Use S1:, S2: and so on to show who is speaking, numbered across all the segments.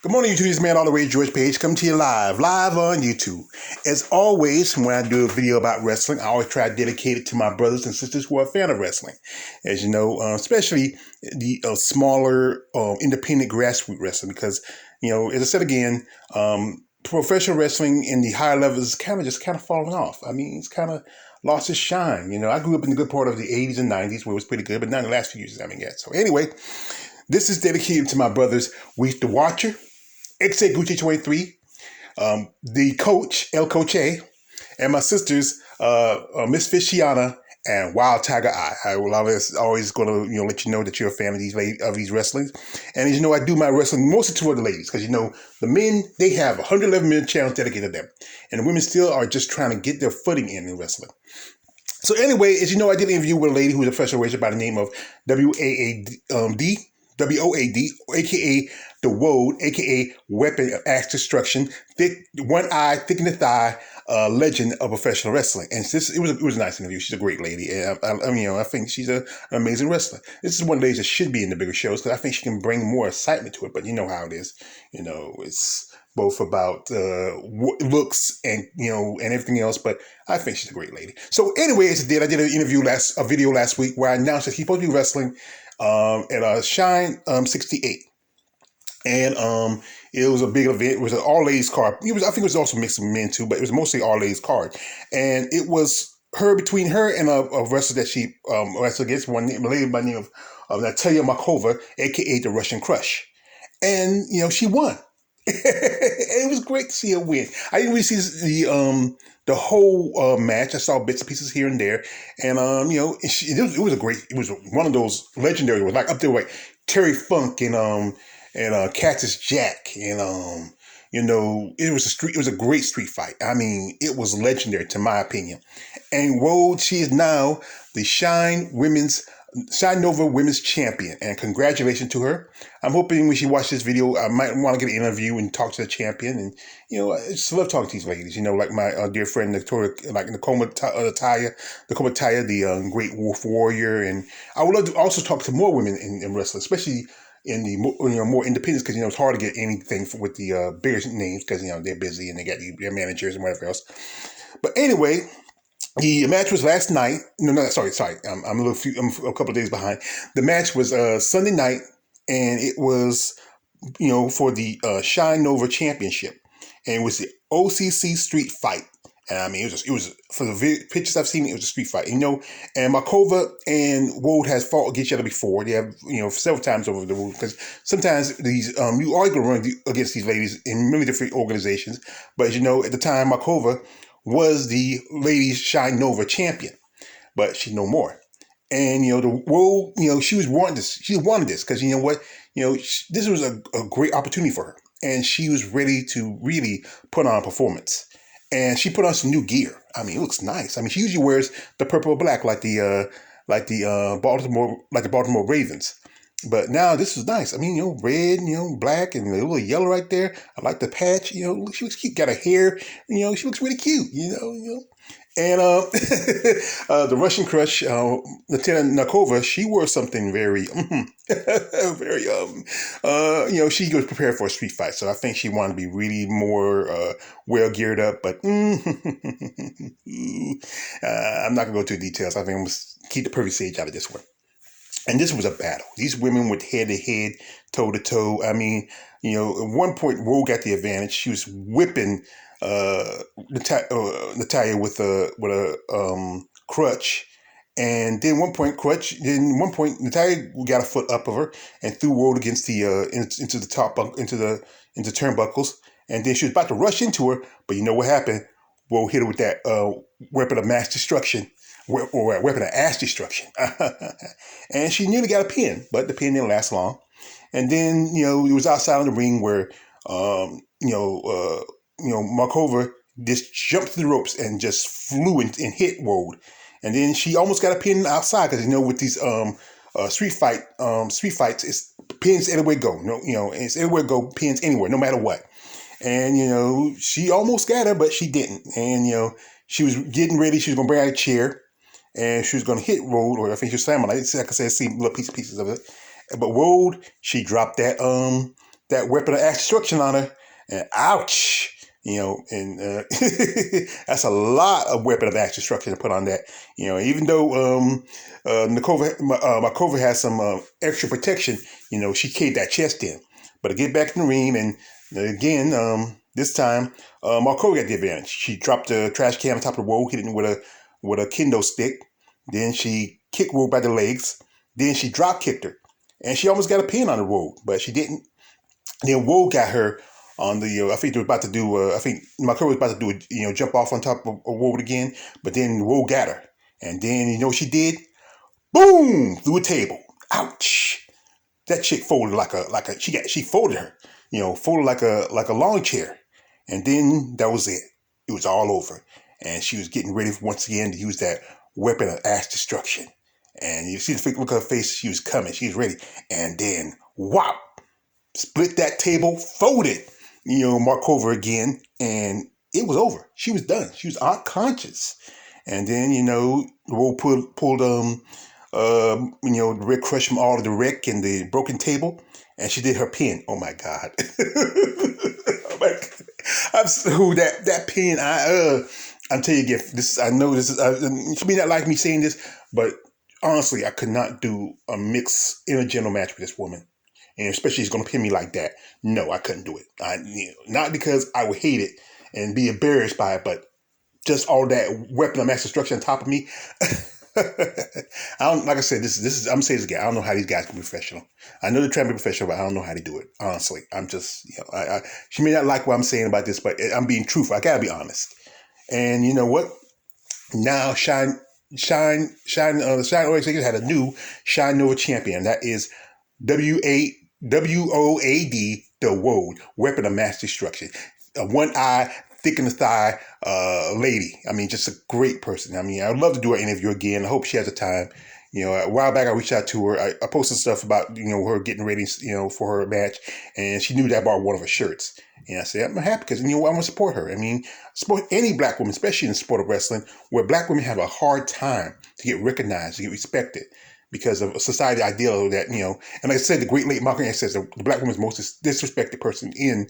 S1: Good morning, YouTube. This man all the way, George Page, coming to you live on YouTube. As always, when I do a video about wrestling, I always try to dedicate it to my brothers and sisters who are a fan of wrestling. As you know, especially the smaller, independent grassroots wrestling, because, as I said again, professional wrestling in the higher levels is kind of falling off. I mean, it's kind of lost its shine. I grew up in the good part of the 80s and 90s where it was pretty good, but not in the last few years, I haven't yet. So anyway, this is dedicated to my brothers, the Watcher, XA Gucci 23, the coach, El Coche, and my sisters, Miss Fishiana and Wild Tiger Eye. I will always going to let you know that you're a fan of these wrestlings. And as you know, I do my wrestling mostly toward the ladies because the men, they have 111-minute channels dedicated to them, and the women still are just trying to get their footing in wrestling. So anyway, as you know, I did an interview with a lady who is a professional wrestler by the name of WOAD, aka the Woad, aka Weapon of Axe Destruction, thick one eye, thick in the thigh, legend of professional wrestling. And it was a nice interview. She's a great lady, and I think she's an amazing wrestler. This is one of the ladies that should be in the bigger shows because I think she can bring more excitement to it. But you know how it is. It's both about looks and and everything else. But I think she's a great lady. So anyway, as I did a video last week where I announced that she's supposed to be wrestling at Shine 68. And it was a big event. It was an all-ladies card. I think it was also mixed with men too, but it was mostly all-ladies card. And it was between her and a wrestler that she wrestled against, a lady by the name of Natalia Markova, aka the Russian Crush. And she won. It was great to see her win. I didn't really see the whole match. I saw bits and pieces here and there, and it was one of those legendary ones, like up there like Terry Funk and Cactus Jack, and it was a great street fight. I mean, it was legendary to my opinion. And Woad, she is now the Shine Nova Women's Champion, and congratulations to her. I'm hoping when she watches this video, I might want to get an interview and talk to the champion. And I just love talking to these ladies. Like my dear friend Nicole Taya, the Great Wolf Warrior, and I would love to also talk to more women in wrestling, especially in the more independents, because it's hard to get anything with the bigger names because they're busy and they got their managers and whatever else. But anyway. The match was last night. No, sorry. I'm a couple of days behind. The match was Sunday night, and it was, for the Shine Nova Championship, and it was the OCC Street Fight. And I mean, it was for the pictures I've seen, it was a street fight. And Markova and Woad has fought against each other before. They have, several times over the rules, because sometimes you are going to run against these ladies in many different organizations. But as you know, at the time, Markova was the ladies Shine Nova champion, but she's no more. And the world, she wanted this because this was a great opportunity for her, and she was ready to really put on a performance. And she put on some new gear. I mean, it looks nice. I mean, she usually wears the purple or black like the Baltimore Ravens. But now this is nice. I mean, red, black, and a little yellow right there. I like the patch. She looks cute. Got her hair. She looks really cute. And the Russian Crush, Lieutenant Nakova, she wore something very, she was prepared for a street fight. So I think she wanted to be really more well geared up. But I'm not gonna go into the details. I think I'm gonna keep the perfect sage out of this one. And this was a battle. These women went head-to-head, toe-to-toe. I mean, at one point, Ro got the advantage. She was whipping Natalia with a crutch. And then one point, Natalia got a foot up of her and threw Ro against the into the top into turnbuckles. And then she was about to rush into her, but you know what happened? Ro hit her with that weapon of mass destruction. Or a weapon of ass destruction. And she nearly got a pin, but the pin didn't last long. And then, it was outside of the ring where, Markova just jumped through the ropes and just flew and hit Woad. And then she almost got a pin outside because, with these street fights, it's pins anywhere go. It's anywhere go, pins anywhere, no matter what. And, she almost got her, but she didn't. And, she was getting ready. She was going to bring out a chair. And she was going to hit Woad, or I think she was slamming. Like I said, see little pieces of it. But Woad, she dropped that that weapon of mass destruction on her, and ouch. And that's a lot of weapon of mass destruction to put on that. Even though Markova has some extra protection, she caved that chest in. But to get back in the ring, and again, this time, Markova got the advantage. She dropped the trash can on top of the wall, hit it with a kendo stick. Then she kicked Road by the legs. Then she drop kicked her. And she almost got a pin on the Road, but she didn't. Then Road got her on the, I think they were about to do, I think Markova was about to do, jump off on top of Road again, but then Road got her. And then, you know what she did? Boom! Through a table. Ouch! That chick folded she folded her, folded like a lawn chair. And then that was it. It was all over. And she was getting ready once again to use that weapon of mass destruction. And you see the look of her face, she was coming, she was ready. And then, wow! Split that table, folded, Markova again, and it was over. She was done. She was unconscious. And then, the Road pulled the Red Crush from all of the wreck and the broken table, and she did her pin. Oh my God. Oh my God. That pin, I'm telling you, I know this is, she may not like me saying this, but honestly, I could not do a mixed intergender match with this woman. And especially she's going to pin me like that. No, I couldn't do it. Not because I would hate it and be embarrassed by it, but just all that weapon of mass destruction on top of me. Like I said, this is I'm saying this again. I don't know how these guys can be professional. I know they're trying to be professional, but I don't know how to do it. Honestly, I'm just, she may not like what I'm saying about this, but I'm being truthful. I gotta be honest. And you know what? Now, Shine Organization had a new Shine Nova champion. That is WOAD, the WOAD, Weapon of Mass Destruction. A one-eye, thick in the thigh lady. I mean, just a great person. I mean, I'd love to do an interview again. I hope she has the time. A while back I reached out to her. I posted stuff about, her getting ready, for her match, and she knew that I bought one of her shirts. And I said, I'm happy because, I want to support her. I mean, support any black woman, especially in the sport of wrestling, where black women have a hard time to get recognized, to get respected, because of a society ideal that, and like I said, the great late Malcolm X says the black woman is the most disrespected person in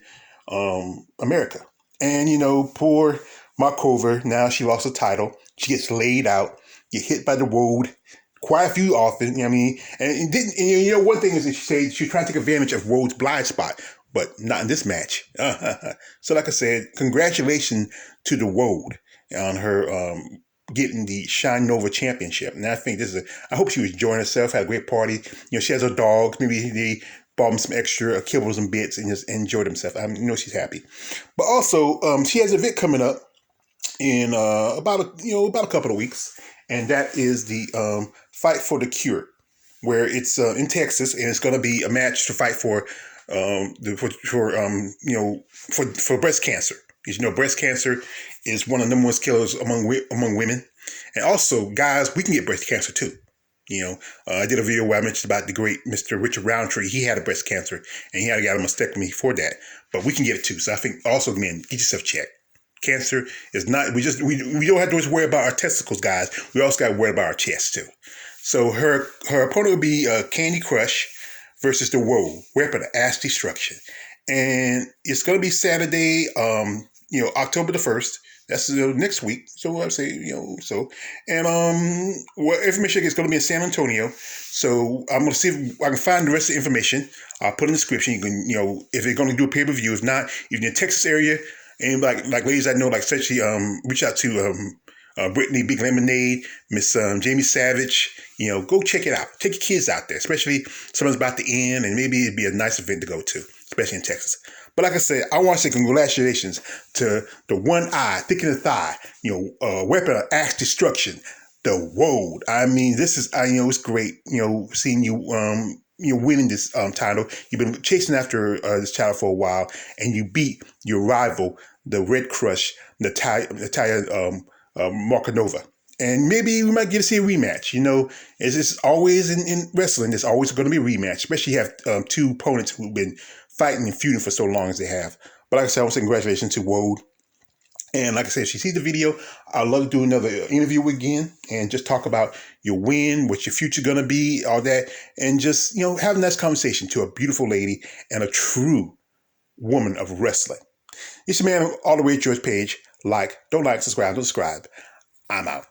S1: America. And, poor Markova, now she lost the title. She gets laid out, get hit by the Road quite a few often, and one thing is that she said she was trying to take advantage of Road's blind spot, but not in this match. So like I said, congratulations to the Road on her getting the Shine Nova Championship. And I think I hope she was enjoying herself, had a great party. She has her dogs. Maybe they bought them some extra kibbles and bits and just enjoyed themselves. I know she's happy. But also, she has an event coming up in about a couple of weeks, and that is the Fight for the Cure, where it's in Texas, and it's going to be a match to fight for breast cancer. Because breast cancer is one of the number one killers among women, and also guys, we can get breast cancer too. I did a video where I mentioned about the great Mr. Richard Roundtree. He had a breast cancer, and he had to get a mastectomy for that. But we can get it too. So I think also, men, get yourself checked. Cancer is not. We don't have to just worry about our testicles, guys. We also got to worry about our chest too. So her opponent would be Candy Crush versus the Woe, Weapon of Mass Destruction, and it's going to be Saturday, October the 1st. That's next week. So I say, and information is going to be in San Antonio. So I'm going to see if I can find the rest of the information. I'll put in the description. You can, if they're going to do a pay-per-view. If not, if you're in the Texas area, and like ladies I know, like essentially, reach out to Brittany Big Lemonade, Miss Jamie Savage. Go check it out. Take your kids out there, especially someone's about to end, and maybe it'd be a nice event to go to, especially in Texas. But like I said, I want to say congratulations to the one-eye, thick in the thigh, Weapon of Mass Destruction, the Woad. I mean, this is, it's great, seeing you, winning this title. You've been chasing after this title for a while, and you beat your rival, the Red Crush, Natalia Markanova. And maybe we might get to see a rematch. As it's always in wrestling, there's always going to be a rematch, especially you have two opponents who've been fighting and feuding for so long as they have. But like I said, I want to say congratulations to Woad. And like I said, if you see the video, I'd love to do another interview again and just talk about your win, what your future going to be, all that. And just, have a nice conversation to a beautiful lady and a true woman of wrestling. It's your man all the way, George Page. Don't like, subscribe, don't subscribe. I'm out.